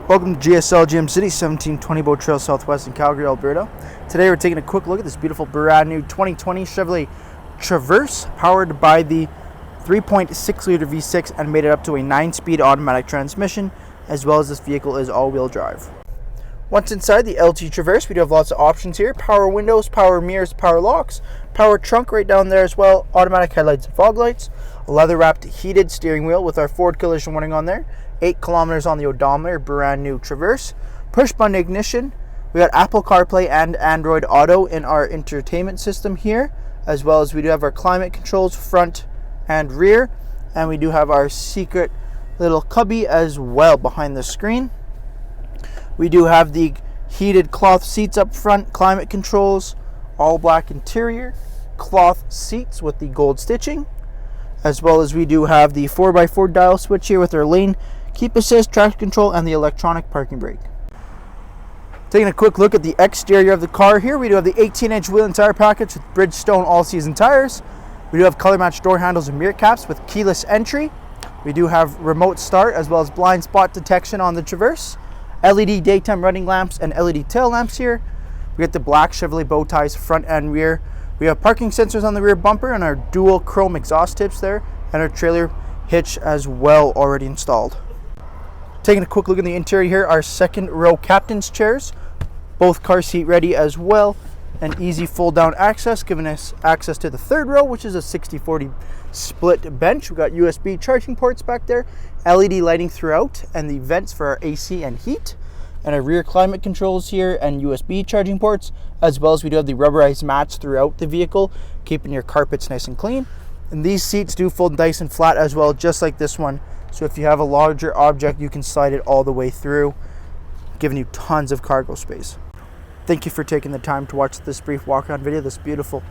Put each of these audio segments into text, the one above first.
Welcome to GSL City, 1720 Boat Trail Southwest in Calgary, Alberta. Today we're taking a quick look at this beautiful brand new 2020 Chevrolet Traverse, powered by the 3.6 liter V6 and made it up to a 9-speed automatic transmission, as well as this vehicle is all-wheel drive. Once inside the LT Traverse, we do have lots of options here: power windows, power mirrors, power locks, power trunk right down there as well, automatic headlights and fog lights, a leather-wrapped heated steering wheel with our forward collision warning on there, 8 kilometers on the odometer, brand new Traverse, push-button ignition. We got Apple CarPlay and Android Auto in our entertainment system here, as well as we do have our climate controls front and rear, and we do have our secret little cubby as well behind the screen. We do have the heated cloth seats up front, climate controls, all black interior, cloth seats with the gold stitching, as well as we do have the 4x4 dial switch here with our lane keep assist, traction control, and the electronic parking brake. Taking a quick look at the exterior of the car here, we do have the 18-inch wheel and tire package with Bridgestone all-season tires. We do have color-matched door handles and mirror caps with keyless entry. We do have remote start as well as blind spot detection on the Traverse. LED daytime running lamps and LED tail lamps here. We get the black Chevrolet bow ties front and rear. We have parking sensors on the rear bumper and our dual chrome exhaust tips there, and our trailer hitch as well already installed. Taking a quick look at the interior here, our second row captain's chairs, both car seat ready as well, and easy fold down access, giving us access to the third row, which is a 60-40 split bench. We've got USB charging ports back there, LED lighting throughout, and the vents for our AC and heat, and our rear climate controls here and USB charging ports, as well as we do have the rubberized mats throughout the vehicle, keeping your carpets nice and clean. And these seats do fold nice and flat as well, just like this one. So if you have a larger object, you can slide it all the way through, giving you tons of cargo space. Thank you for taking the time to watch this brief walk-around video, this beautiful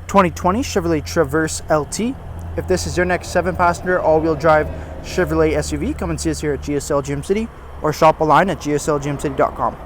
2020 Chevrolet Traverse LT. If this is your next 7-passenger all-wheel drive Chevrolet SUV, come and see us here at GSL City or shop online at gslgmcity.com.